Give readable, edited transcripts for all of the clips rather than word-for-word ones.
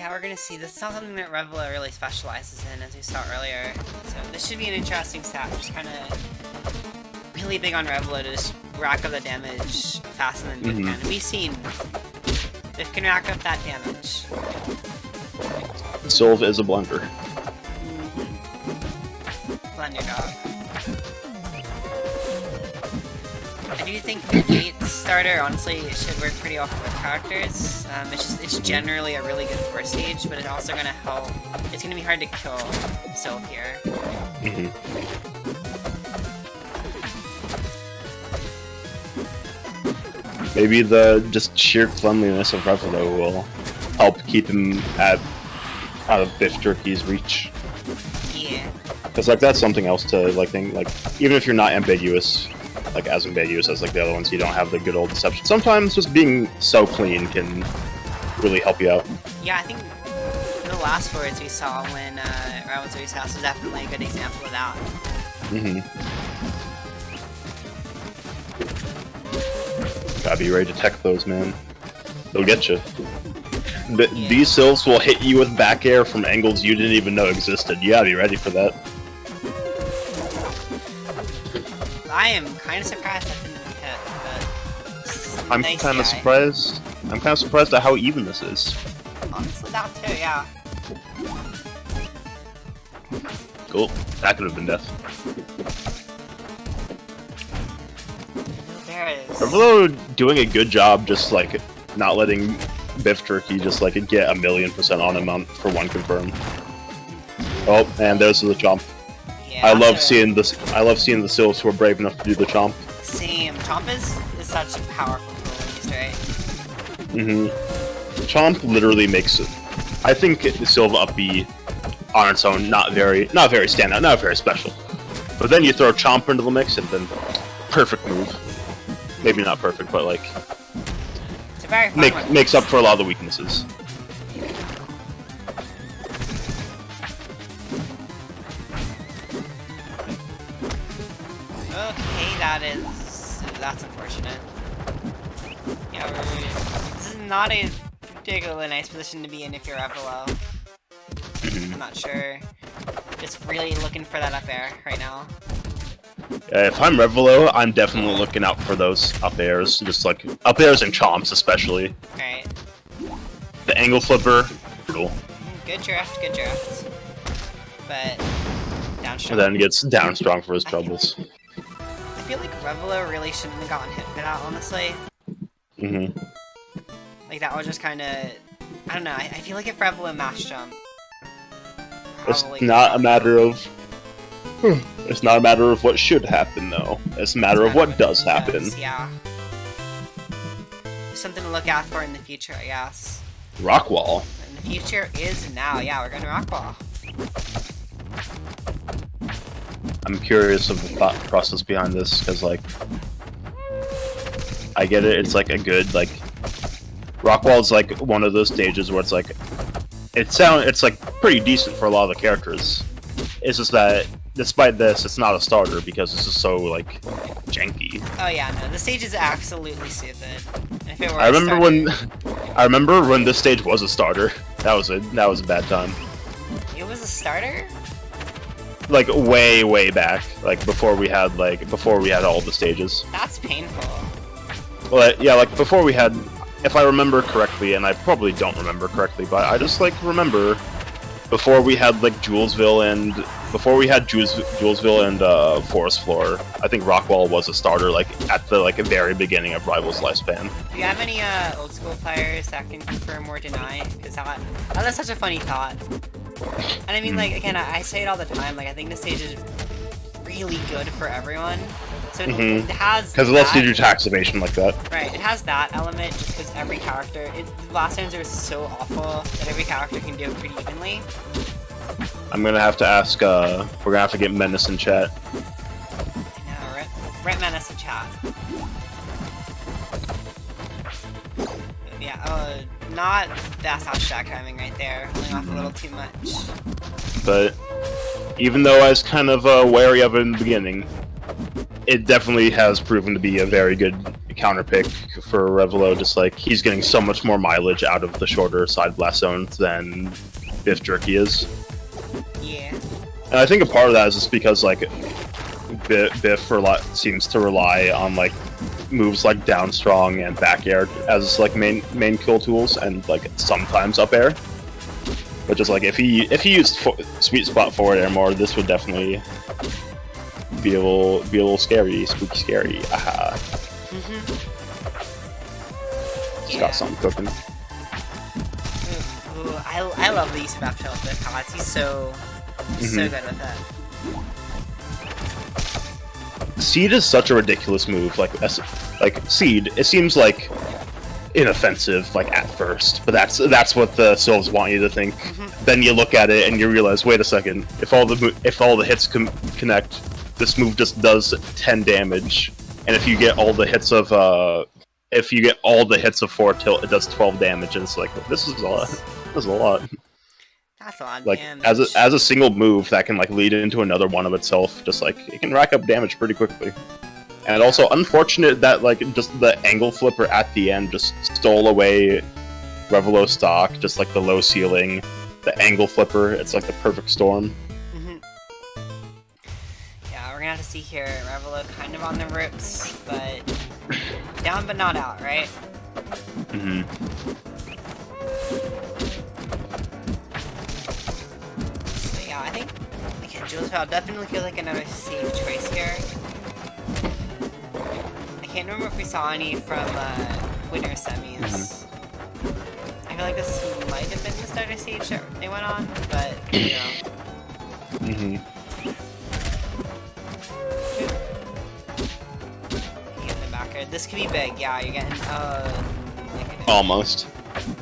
yeah, we're gonna see. This is not something that Revilo really specializes in, as we saw earlier. So this should be an interesting stat. Just kind of really big on Revilo to just rack up the damage faster than Biff can. We've seen Biff can rack up that damage. Sylv is a blender. Blender dog. I do think the gate starter honestly should work pretty well for both characters. It's generally a really good first stage, but it's also gonna help. It's gonna be hard to kill Sylv here. Maybe the just sheer cleanliness of Revilo will help keep him out of Biff Jerky's reach. Yeah. Because like that's something else to like think, like even if you're not ambiguous, like as ambiguous as like the other ones, you don't have the good old deception. Sometimes just being so clean can really help you out. Yeah, I think the last words we saw when Raven's house was definitely a good example of that. Gotta be ready to tech those, man. They'll get you. These Sylvs will hit you with back air from angles you didn't even know existed. You gotta be ready for that. I am kind of surprised that didn't hit, but I'm kind of surprised. I'm kind of surprised at how even this is. Honestly, that too, yeah. Cool. That could have been death. There it is. Revilo doing a good job, just like not letting Biff Jerky just like get 1,000,000% on him for one confirm. Oh, and there's the chomp. Yeah, I love seeing this. I love seeing the Sylvs who are brave enough to do the chomp. Same. Chomp is such a powerful tool, right? Chomp literally makes it. I think Sylv up B on its own not very standout, not very special. But then you throw Chomp into the mix and then perfect move. Maybe not perfect, but like It's a very fun one. makes up for a lot of the weaknesses. Okay, that's unfortunate. Yeah, this is not a particularly nice position to be in if you're Revilo. I'm not sure. Just really looking for that up air right now. If I'm Revilo, I'm definitely looking out for those up airs, just like up airs and chomps especially. Alright. The angle flipper, brutal. Good drift, good drift. But down strong. And then gets down strong for his troubles. I feel like Revilo really shouldn't have gotten hit for that, honestly. Like that was just kinda I don't know, I feel like if Revilo mash jump It's not a matter of it's not a matter of what should happen though. It's a matter of what does happen. Yeah. Something to look out for in the future, I guess. Rock wall. And the future is now. Yeah, we're going to rock wall. I'm curious of the thought process behind this because, like, I get it. It's like a good like rock wall is like one of those stages where it's like it's like pretty decent for a lot of the characters. It's just that despite this, it's not a starter because it's just so like janky. Oh yeah, no, the stage is absolutely stupid. If it were I remember when this stage was a starter. That was a bad time. It was a starter? Like way back, like before we had all the stages. That's painful. Well, yeah, like before we had, if I remember correctly, and I probably don't remember correctly, but I just like remember before we had like Julesville and Forest Floor, I think Rockwall was a starter like at the very beginning of Rival's lifespan. Do you have any old school players that can confirm or deny? Because that's such a funny thought. And I mean, like, again, I say it all the time, like, I think this stage is really good for everyone. So it has because it lets you do tax evasion like that. Right, it has that element just because every character, the last times are so awful that every character can do it pretty evenly. I'm gonna have to ask, we're gonna have to get Menace in chat. I know, Rip Menace in chat. Yeah, not that's not stack timing right there, holding off a little too much. But even though I was kind of wary of it in the beginning, it definitely has proven to be a very good counter pick for Revilo. Just like he's getting so much more mileage out of the shorter side blast zones than Biff Jerky is. Yeah. And I think a part of that is just because like Biff seems to rely on like moves like down strong and back air as like main kill tools, and like sometimes up air. But just like if he used sweet spot forward air more, this would definitely be a little scary, spooky scary. Aha. Just got something cooking. Ooh, I love the use of F-Shell with the pods. He's so good with that. Seed is such a ridiculous move. Like Seed, it seems like inoffensive, like at first, but that's what the Sylvs want you to think. Then you look at it and you realize, wait a second, if all the hits connect, this move just does 10 damage, and if you get all the hits of 4 tilt, it does 12 damage, and it's like, this is a lot. That's a lot. That's a lot of like damage. as a single move that can like lead into another one of itself, just like it can rack up damage pretty quickly. And also unfortunate that like just the angle flipper at the end just stole away Revilo stock, just like the low ceiling, the angle flipper. It's like the perfect storm. Yeah, we're gonna have to see here. Revilo kind of on the ropes, but down but not out, right? So yeah, I think Jules Fowl definitely feels like another safe choice here. I can't remember if we saw any from winter semis. I feel like this might have been the starter stage that they went on, but you know. You get the backer. This could be big. Yeah, you're getting Almost.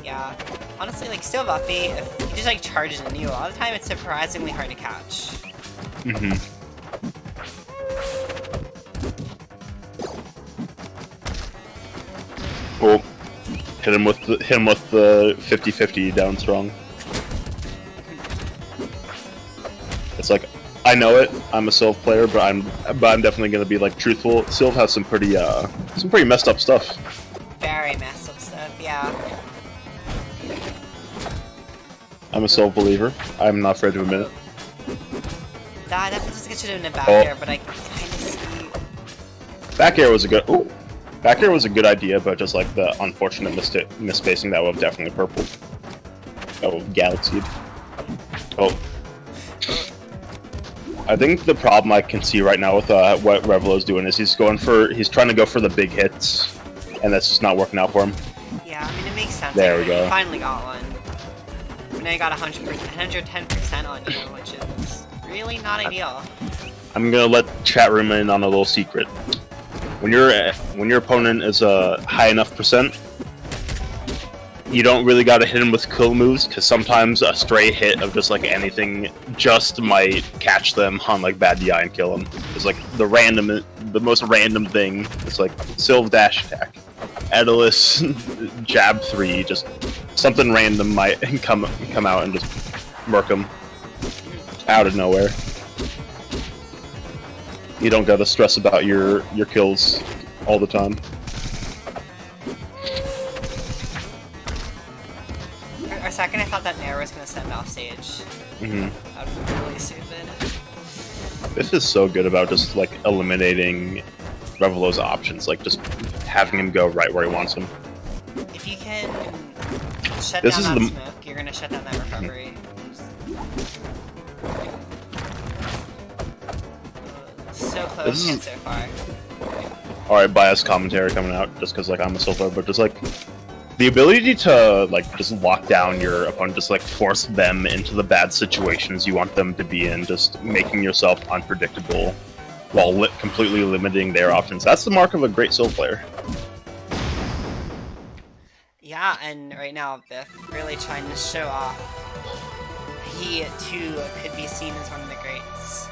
Yeah. Honestly, like still Buffy, if he just like charges into you, a lot of the time it's surprisingly hard to catch. Well, hit him with the 50-50 down strong. It's like, I know it. I'm a Sylv player, but I'm definitely gonna be like truthful. Sylv has some pretty messed up stuff. Very messed up stuff, yeah. I'm a Sylv believer. I'm not afraid to admit it. That definitely just gets you in the back air, but I kind of see. Back air was a good. Ooh. Back air was a good idea, but just like the unfortunate misspacing, that would have definitely purple. That would have galaxied. Oh. I think the problem I can see right now with what Revilo's doing is he's trying to go for the big hits, and that's just not working out for him. Yeah, I mean it makes sense. There we go. You finally got one. But now you got 110% on you, which is really not ideal. I'm gonna let chat room in on a little secret. When your opponent is a high enough percent, you don't really gotta hit him with kill moves, because sometimes a stray hit of just like anything just might catch them on like bad DI and kill them. It's like the most random thing. It's like Sylv dash attack, Edalus jab 3, just something random might come out and just murk him out of nowhere. You don't gotta stress about your kills all the time. For a second I thought that Nair was gonna send off stage. That would be really stupid. This is so good about just like eliminating Revilo's options, like just having him go right where he wants him. If you can shut down that smoke, you're gonna shut down that recovery. So close and so far. Alright, biased commentary coming out, just because like I'm a Sylv, but just like the ability to like just lock down your opponent, just like force them into the bad situations you want them to be in, just making yourself unpredictable while completely limiting their options. That's the mark of a great Sylv player. Yeah, and right now Biff really trying to show off. He too could be seen as one of the greats.